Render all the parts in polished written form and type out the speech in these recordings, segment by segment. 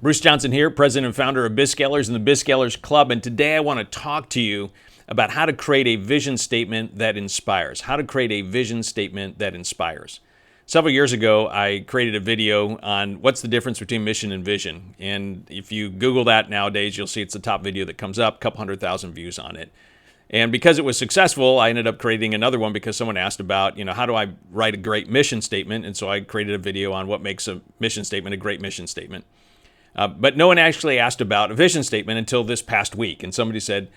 Bruce Johnson here, president and founder of BizScalers and the BizScalers Club, and today I want to talk to you about how to create a vision statement that inspires. How to create a vision statement that inspires. Several years ago, I created a video on what's the difference between mission and vision. And if you Google that nowadays, you'll see it's the top video that comes up, a couple 100,000 views on it. And because it was successful, I ended up creating another one because someone asked about, how do I write a great mission statement? And so I created a video on what makes a mission statement a great mission statement. But no one actually asked about a vision statement until this past week. And somebody said,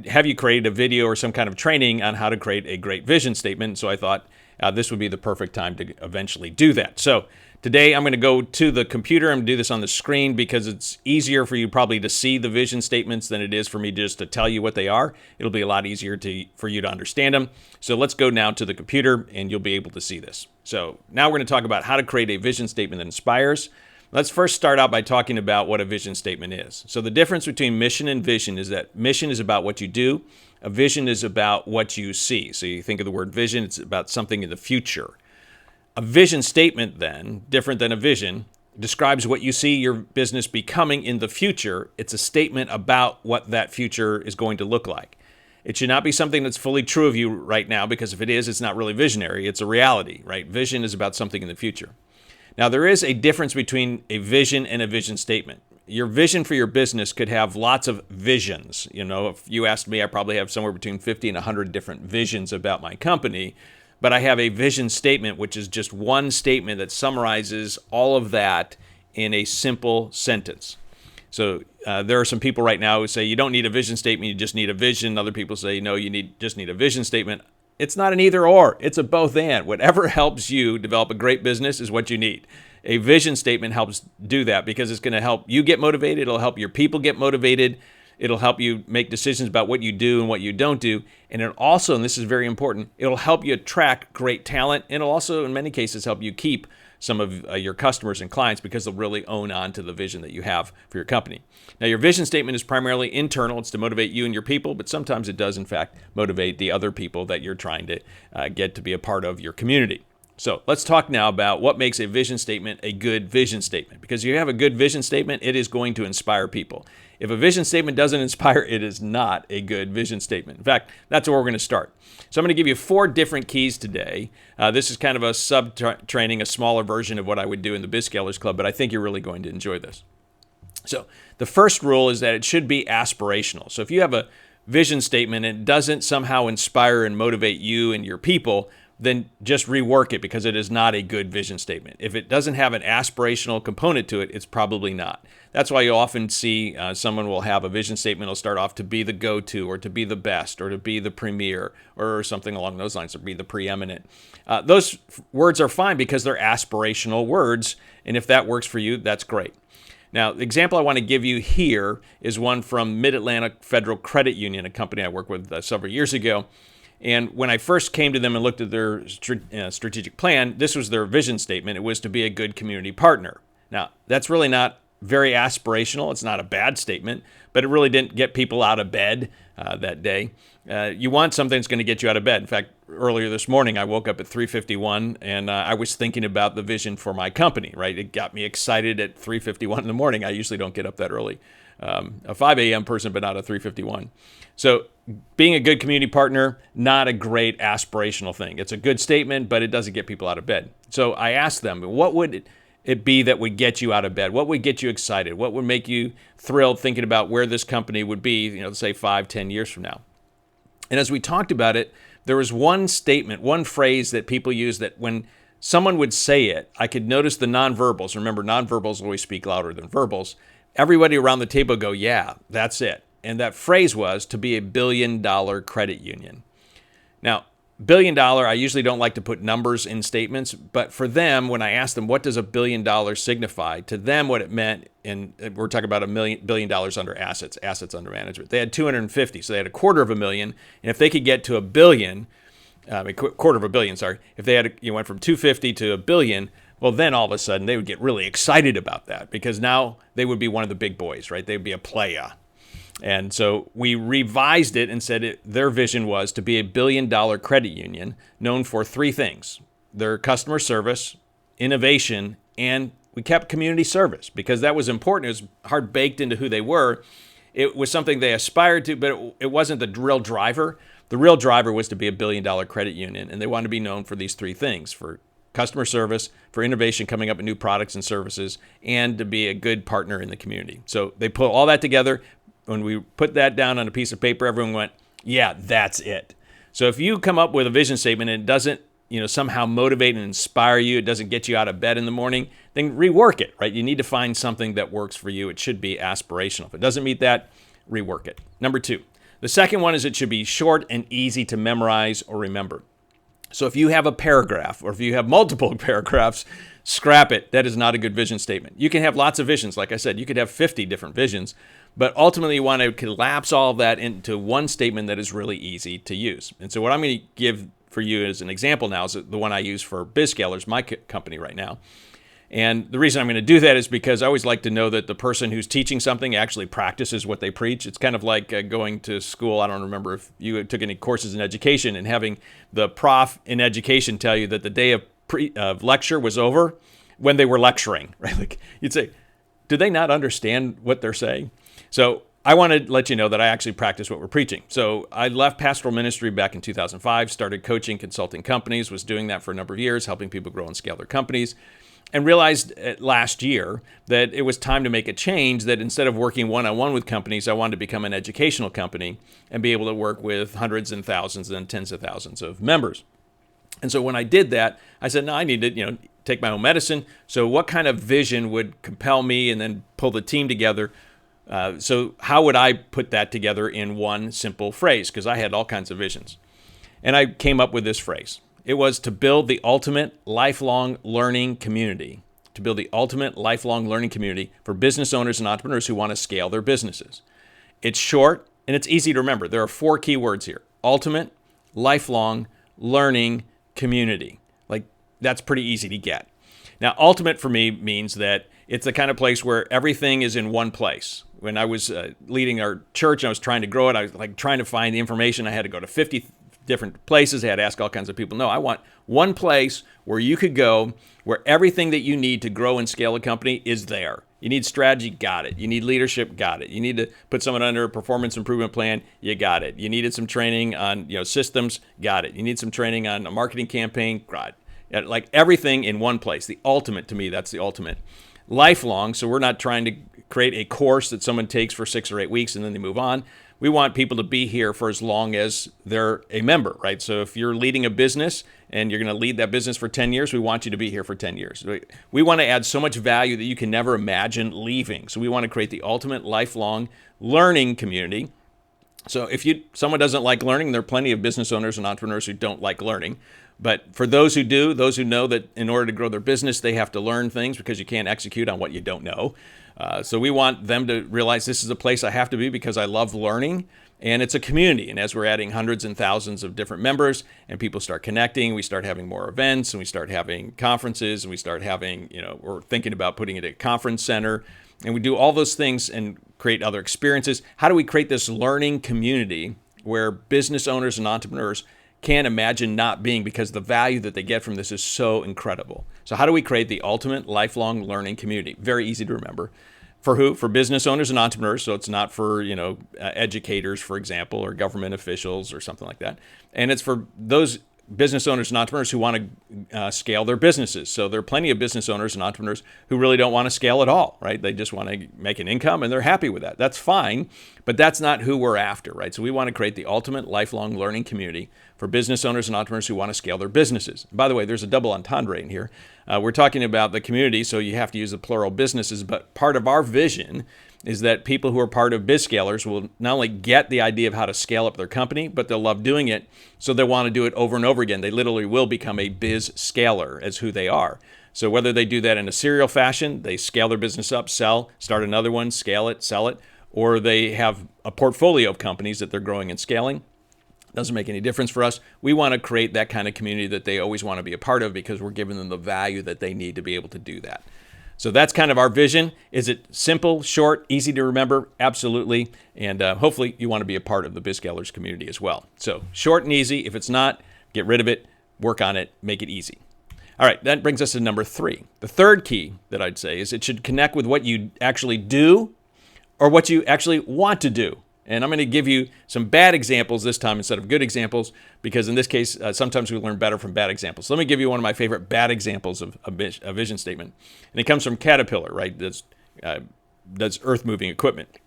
have you created a video or some kind of training on how to create a great vision statement? So I thought this would be the perfect time to eventually do that. So today I'm going to go to the computer. I'm going to do this on the screen because it's easier for you probably to see the vision statements than it is for me just to tell you what they are. It'll be a lot easier for you to understand them. So let's go now to the computer and you'll be able to see this. So now we're going to talk about how to create a vision statement that inspires. Let's first start out by talking about what a vision statement is. So the difference between mission and vision is that mission is about what you do. A vision is about what you see. So you think of the word vision, it's about something in the future. A vision statement then, different than a vision, describes what you see your business becoming in the future. It's a statement about what that future is going to look like. It should not be something that's fully true of you right now, because if it is, it's not really visionary. It's a reality, right? Vision is about something in the future. Now, there is a difference between a vision and a vision statement. Your vision for your business could have lots of visions. If you asked me, I probably have somewhere between 50 and 100 different visions about my company. But I have a vision statement, which is just one statement that summarizes all of that in a simple sentence. So there are some people right now who say you don't need a vision statement, you just need a vision. Other people say, no, just need a vision statement. It's not an either or, it's a both and. Whatever helps you develop a great business is what you need. A vision statement helps do that because it's going to help you get motivated. It'll help your people get motivated. It'll help you make decisions about what you do and what you don't do. And it also, and this is very important, it'll help you attract great talent. And it'll also, in many cases, help you keep some of your customers and clients because they'll really own on to the vision that you have for your company. Now, your vision statement is primarily internal. It's to motivate you and your people, but sometimes it does, in fact, motivate the other people that you're trying to get to be a part of your community. So let's talk now about what makes a vision statement a good vision statement. Because if you have a good vision statement, it is going to inspire people. If a vision statement doesn't inspire, it is not a good vision statement. In fact, that's where we're going to start. So I'm going to give you 4 different keys today. This is kind of a sub-training, a smaller version of what I would do in the BizScalers Club, but I think you're really going to enjoy this. So the first rule is that it should be aspirational. So if you have a vision statement and it doesn't somehow inspire and motivate you and your people, then just rework it because it is not a good vision statement. If it doesn't have an aspirational component to it, it's probably not. That's why you often see someone will have a vision statement. It'll start off to be the go-to or to be the best or to be the premier or something along those lines, or be the preeminent. Those words are fine because they're aspirational words. And if that works for you, that's great. Now, the example I want to give you here is one from Mid-Atlantic Federal Credit Union, a company I worked with several years ago. And when I first came to them and looked at their strategic plan, this was their vision statement. It was to be a good community partner. Now, that's really not very aspirational. It's not a bad statement, but it really didn't get people out of bed that day. You want something that's going to get you out of bed. In fact, earlier this morning, I woke up at 3:51 and I was thinking about the vision for my company, right? It got me excited at 3:51 in the morning. I usually don't get up that early. A 5 a.m. person, but not a 3:51. So being a good community partner, not a great aspirational thing. It's a good statement, but it doesn't get people out of bed. So I asked them, what would it be that would get you out of bed? What would get you excited? What would make you thrilled thinking about where this company would be, say 5, 10 years from now? And as we talked about it, there was one statement, one phrase that people use that when someone would say it, I could notice the nonverbals. Remember, nonverbals always speak louder than verbals. Everybody around the table go, yeah, that's it. And that phrase was to be a $1 billion credit union. Now, $1 billion, I usually don't like to put numbers in statements, but for them, when I asked them, what does $1 billion signify? To them, what it meant, and we're talking about $1 billion under assets under management. They had 250, so they had $250,000. And if they could get to $1 billion, $250 million, sorry, if they had, went from 250 to $1 billion, well, then all of a sudden they would get really excited about that because now they would be one of the big boys, right? They would be a playa. And so we revised it and said their vision was to be a $1 billion credit union known for 3 things: their customer service, innovation, and we kept community service because that was important. It was hard baked into who they were. It was something they aspired to, but it wasn't the real driver. The real driver was to be a billion-dollar credit union, and they wanted to be known for these three things: for customer service, for innovation, coming up with new products and services, and to be a good partner in the community. So they put all that together. When we put that down on a piece of paper, everyone went, yeah, that's it. So if you come up with a vision statement and it doesn't, somehow motivate and inspire you, it doesn't get you out of bed in the morning, then rework it, right? You need to find something that works for you. It should be aspirational. If it doesn't meet that, rework it. Number 2, the second one is it should be short and easy to memorize or remember. So if you have a paragraph or if you have multiple paragraphs, scrap it. That is not a good vision statement. You can have lots of visions. Like I said, you could have 50 different visions, but ultimately you want to collapse all of that into one statement that is really easy to use. And so what I'm going to give for you as an example now is the one I use for BizScalers, my company right now. And the reason I'm going to do that is because I always like to know that the person who's teaching something actually practices what they preach. It's kind of like going to school. I don't remember if you took any courses in education and having the prof in education tell you that the day of lecture was over when they were lecturing, right? Like you'd say, do they not understand what they're saying? So I want to let you know that I actually practice what we're preaching. So I left pastoral ministry back in 2005, started coaching consulting companies, was doing that for a number of years, helping people grow and scale their companies, and realized last year that it was time to make a change, that instead of working one-on-one with companies, I wanted to become an educational company and be able to work with hundreds and thousands and tens of thousands of members. And so when I did that, I said, no, I need to, take my own medicine. So what kind of vision would compel me and then pull the team together? So how would I put that together in one simple phrase? Because I had all kinds of visions. And I came up with this phrase. It was to build the ultimate lifelong learning community. To build the ultimate lifelong learning community for business owners and entrepreneurs who want to scale their businesses. It's short and it's easy to remember. There are 4 key words here. Ultimate, lifelong, learning, community. Like, that's pretty easy to get. Now, ultimate for me means that it's the kind of place where everything is in one place. When I was leading our church and I was trying to grow it, I was like trying to find the information. I had to go to 50 different places. I had to ask all kinds of people. No, I want one place where you could go, where everything that you need to grow and scale a company is there. You need strategy, got it. You need leadership, got it. You need to put someone under a performance improvement plan, you got it. You needed some training on systems, got it. You need some training on a marketing campaign, got it. Like everything in one place. The ultimate, to me, that's the ultimate. Lifelong, so we're not trying to create a course that someone takes for 6 or 8 weeks and then they move on. We want people to be here for as long as they're a member, right? So if you're leading a business and you're going to lead that business for 10 years, we want you to be here for 10 years. We want to add so much value that you can never imagine leaving. So we want to create the ultimate lifelong learning community. So if someone doesn't like learning, there are plenty of business owners and entrepreneurs who don't like learning. But for those who do, those who know that in order to grow their business, they have to learn things because you can't execute on what you don't know. So we want them to realize this is a place I have to be because I love learning, and it's a community. And as we're adding hundreds and thousands of different members and people start connecting, we start having more events and we start having conferences and we start having, we're thinking about putting it at a conference center, and we do all those things and create other experiences. How do we create this learning community where business owners and entrepreneurs can't imagine not being, because the value that they get from this is so incredible? So how do we create the ultimate lifelong learning community? Very easy to remember. For who? For business owners and entrepreneurs. So it's not for, educators, for example, or government officials or something like that. And it's for those business owners and entrepreneurs who want to scale their businesses. So there are plenty of business owners and entrepreneurs who really don't want to scale at all, right? They just want to make an income and they're happy with that. That's fine, but that's not who we're after, right? So we want to create the ultimate lifelong learning community for business owners and entrepreneurs who want to scale their businesses. By the way, there's a double entendre in here. We're talking about the community, so you have to use the plural businesses, but part of our vision is that people who are part of BizScalers will not only get the idea of how to scale up their company, but they'll love doing it, so they'll want to do it over and over again. They literally will become a biz scaler as who they are. So whether they do that in a serial fashion, they scale their business up, sell, start another one, scale it, sell it, or they have a portfolio of companies that they're growing and scaling, doesn't make any difference for us. We want to create that kind of community that they always want to be a part of because we're giving them the value that they need to be able to do that. So that's kind of our vision. Is it simple, short, easy to remember? Absolutely. And hopefully you want to be a part of the BizScalers community as well. So short and easy. If it's not, get rid of it, work on it, make it easy. All right, that brings us to number 3. The third key that I'd say is it should connect with what you actually do or what you actually want to do. And I'm going to give you some bad examples this time instead of good examples, because in this case, sometimes we learn better from bad examples. So let me give you one of my favorite bad examples of a vision statement. And it comes from Caterpillar, right? That's earth-moving equipment.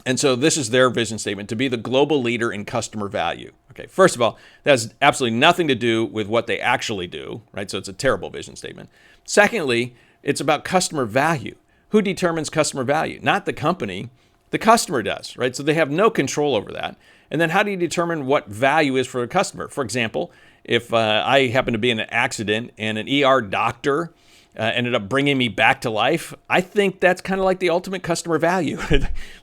And so this is their vision statement: to be the global leader in customer value. Okay, first of all, that has absolutely nothing to do with what they actually do, right? So it's a terrible vision statement. Secondly, it's about customer value. Who determines customer value? Not the company. The customer does, right? So they have no control over that. And then how do you determine what value is for a customer? For example, if I happen to be in an accident and an ER doctor ended up bringing me back to life, I think that's kind of like the ultimate customer value.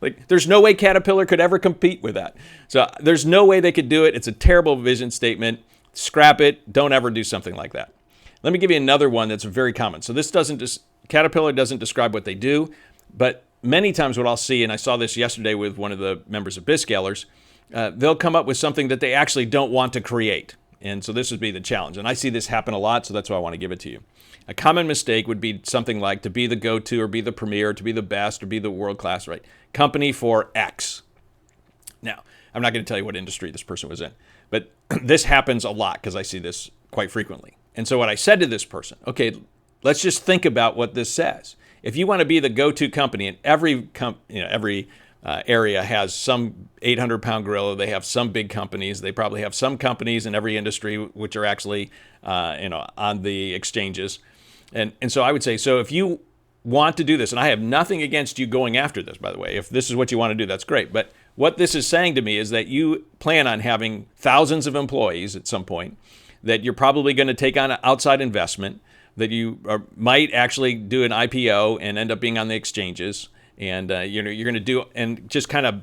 Like, there's no way Caterpillar could ever compete with that. So there's no way they could do it. It's a terrible vision statement. Scrap it. Don't ever do something like that. Let me give you another one that's very common. So this Caterpillar doesn't describe what they do, but many times what I'll see, and I saw this yesterday with one of the members of BizScalers, they'll come up with something that they actually don't want to create. And so this would be the challenge. And I see this happen a lot, so that's why I want to give it to you. A common mistake would be something like to be the go-to or be the premier, to be the best or be the world-class, right? Company for X. Now, I'm not going to tell you what industry this person was in, but this happens a lot because I see this quite frequently. And so what I said to this person, okay, let's just think about what this says. If you want to be the go-to company, and every area has some 800-pound gorilla, they have some big companies, they probably have some companies in every industry which are actually on the exchanges. And so I would say, so if you want to do this, and I have nothing against you going after this, by the way, if this is what you want to do, that's great. But what this is saying to me is that you plan on having thousands of employees at some point, that you're probably going to take on outside investment, that you might actually do an IPO and end up being on the exchanges, and you're going to do, and just kind of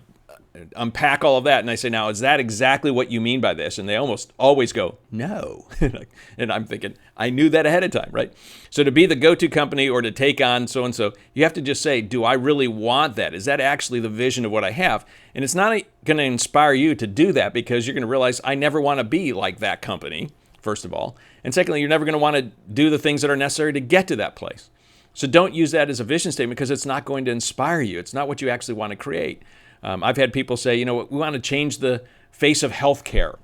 unpack all of that. And I say, now, is that exactly what you mean by this? And they almost always go, no. And I'm thinking, I knew that ahead of time, right? So to be the go-to company or to take on so-and-so, you have to just say, do I really want that? Is that actually the vision of what I have? And it's not going to inspire you to do that, because you're going to realize, I never want to be like that company, first of all. And secondly, you're never going to want to do the things that are necessary to get to that place. So don't use that as a vision statement, because it's not going to inspire you. It's not what you actually want to create. I've had people say, you know what, we want to change the face of healthcare.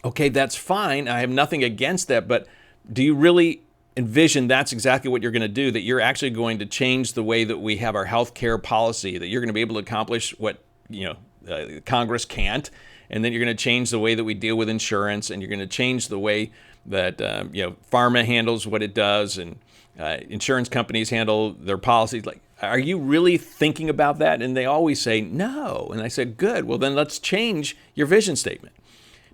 Okay, that's fine. I have nothing against that, but do you really envision that's exactly what you're going to do, that you're actually going to change the way that we have our healthcare policy, that you're going to be able to accomplish what, Congress can't, and then you're going to change the way that we deal with insurance, and you're going to change the way that, pharma handles what it does, and insurance companies handle their policies. Like, are you really thinking about that? And they always say, no. And I said, good. Well, then let's change your vision statement.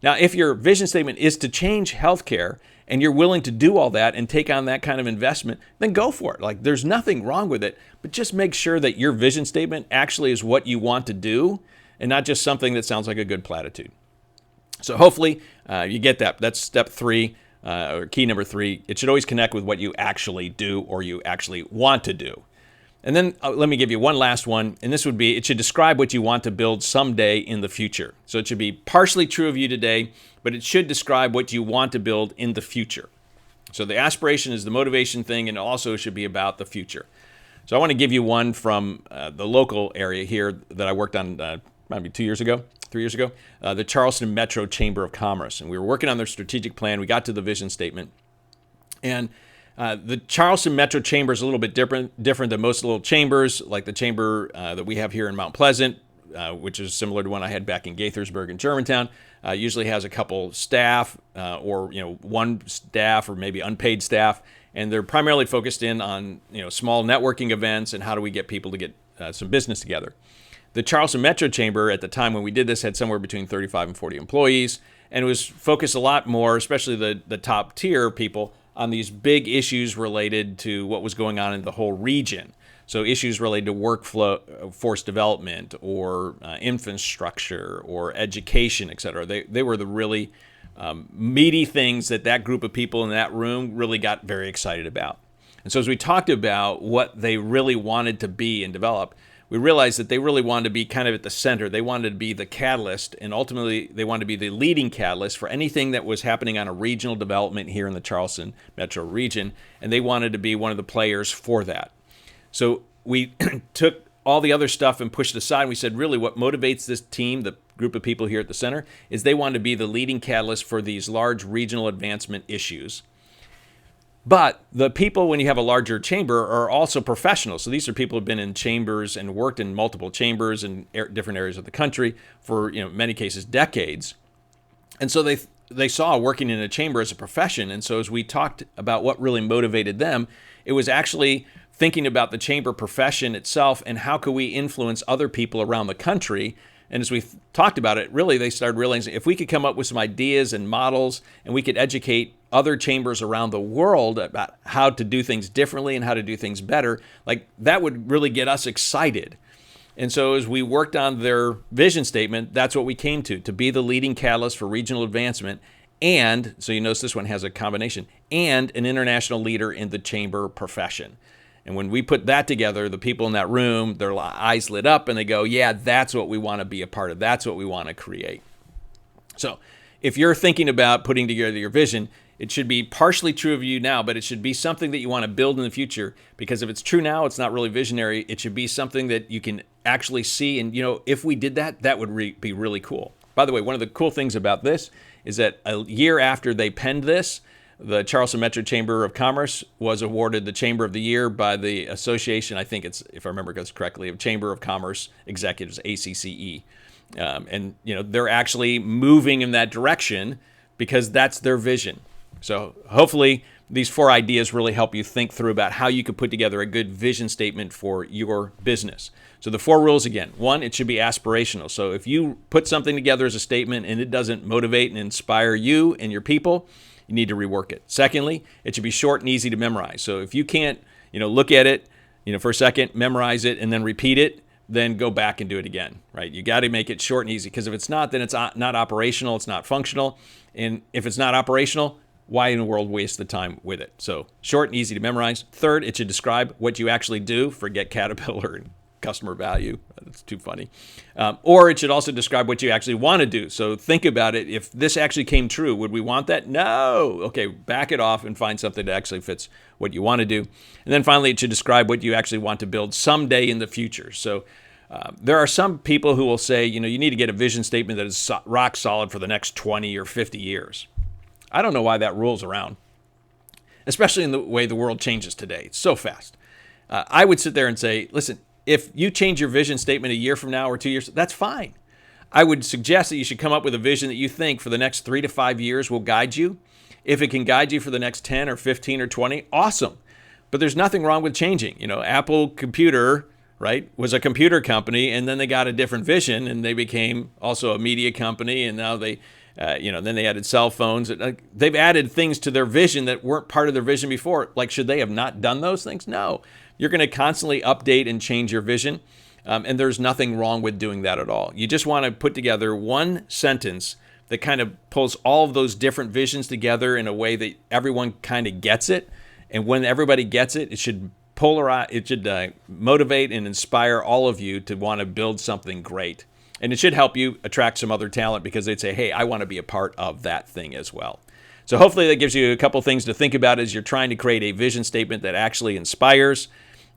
Now, if your vision statement is to change healthcare and you're willing to do all that and take on that kind of investment, then go for it. Like, there's nothing wrong with it, but just make sure that your vision statement actually is what you want to do and not just something that sounds like a good platitude. So hopefully you get that. That's step 3, or key number 3. It should always connect with what you actually do or you actually want to do. And then let me give you one last one, and this would be, it should describe what you want to build someday in the future. So it should be partially true of you today, but it should describe what you want to build in the future. So the aspiration is the motivation thing, and also should be about the future. So I want to give you one from the local area here that I worked on maybe 3 years ago, the Charleston Metro Chamber of Commerce. And we were working on their strategic plan. We got to the vision statement. And the Charleston Metro Chamber is a little bit different than most little chambers, like the chamber that we have here in Mount Pleasant, which is similar to one I had back in Gaithersburg and Germantown. Usually has a couple staff, or one staff or maybe unpaid staff, and they're primarily focused in on small networking events and how do we get people to get some business together. The Charleston Metro Chamber at the time when we did this had somewhere between 35 and 40 employees, and it was focused a lot more, especially the top tier people, on these big issues related to what was going on in the whole region. So issues related to workforce development or infrastructure or education, et cetera. They were the really meaty things that group of people in that room really got very excited about. And so as we talked about what they really wanted to be and develop, we realized that they really wanted to be kind of at the center. They wanted to be the catalyst, and ultimately they wanted to be the leading catalyst for anything that was happening on a regional development here in the Charleston metro region, and they wanted to be one of the players for that. So we took all the other stuff and pushed aside. And we said, really, what motivates this team, the group of people here at the center, is they want to be the leading catalyst for these large regional advancement issues. But the people, when you have a larger chamber, are also professionals. So these are people who have been in chambers and worked in multiple chambers in different areas of the country for, in many cases, decades. And so they saw working in a chamber as a profession. And so as we talked about what really motivated them, it was actually thinking about the chamber profession itself and how could we influence other people around the country. And as we talked about it, really, they started realizing if we could come up with some ideas and models and we could educate other chambers around the world about how to do things differently and how to do things better, like that would really get us excited. And so as we worked on their vision statement, that's what we came to be the leading catalyst for regional advancement. And so you notice this one has a combination, and an international leader in the chamber profession. And when we put that together, the people in that room, their eyes lit up and they go, yeah, that's what we want to be a part of. That's what we want to create. So if you're thinking about putting together your vision, it should be partially true of you now, but it should be something that you want to build in the future. Because if it's true now, it's not really visionary. It should be something that you can actually see. And, if we did that, that would be really cool. By the way, one of the cool things about this is that a year after they penned this, the Charleston Metro Chamber of Commerce was awarded the Chamber of the Year by the Association, I think it's, if I remember correctly, of Chamber of Commerce Executives, ACCE. And, they're actually moving in that direction because that's their vision. So hopefully these 4 ideas really help you think through about how you could put together a good vision statement for your business. So the 4 rules again. 1, it should be aspirational. So if you put something together as a statement and it doesn't motivate and inspire you and your people, you need to rework it. Secondly, it should be short and easy to memorize. So if you can't, look at it, for a second, memorize it, and then repeat it, then go back and do it again, right? You got to make it short and easy, because if it's not, then it's not operational, it's not functional. And if it's not operational, why in the world waste the time with it? So short and easy to memorize. Third, it should describe what you actually do. Forget Caterpillar and customer value. That's too funny. Or it should also describe what you actually want to do. So think about it. If this actually came true, would we want that? No. Okay, back it off and find something that actually fits what you want to do. And then finally, it should describe what you actually want to build someday in the future. So there are some people who will say, you need to get a vision statement that is rock solid for the next 20 or 50 years. I don't know why that rules around, especially in the way the world changes today. It's so fast. I would sit there and say, listen, if you change your vision statement a year from now or 2 years, that's fine. I would suggest that you should come up with a vision that you think for the next 3 to 5 years will guide you. If it can guide you for the next 10 or 15 or 20, awesome. But there's nothing wrong with changing. Apple Computer, right, was a computer company, and then they got a different vision, and they became also a media company, and now they, then they added cell phones. They've added things to their vision that weren't part of their vision before. Like, should they have not done those things? No. You're going to constantly update and change your vision, and there's nothing wrong with doing that at all. You just want to put together one sentence that kind of pulls all of those different visions together in a way that everyone kind of gets it. And when everybody gets it, it should polarize, it should motivate and inspire all of you to want to build something great. And it should help you attract some other talent, because they'd say, hey, I want to be a part of that thing as well. So hopefully that gives you a couple things to think about as you're trying to create a vision statement that actually inspires.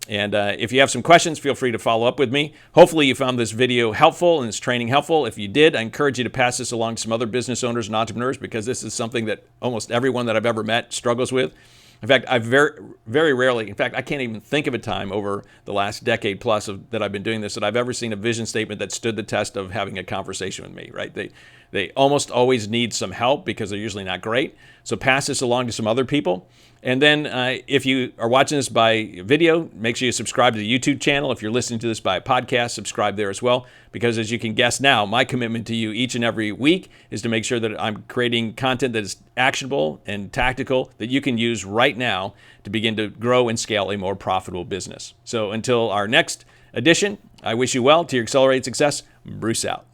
And if you have some questions, feel free to follow up with me. Hopefully you found this video helpful and this training helpful. If you did, I encourage you to pass this along to some other business owners and entrepreneurs, because this is something that almost everyone that I've ever met struggles with. In fact, I've very rarely, in fact, I can't even think of a time over the last decade plus that I've been doing this that I've ever seen a vision statement that stood the test of having a conversation with me, right? They almost always need some help because they're usually not great. So pass this along to some other people. And then if you are watching this by video, make sure you subscribe to the YouTube channel. If you're listening to this by a podcast, subscribe there as well. Because as you can guess now, my commitment to you each and every week is to make sure that I'm creating content that is actionable and tactical that you can use right now to begin to grow and scale a more profitable business. So until our next edition, I wish you well to your accelerated success. Bruce out.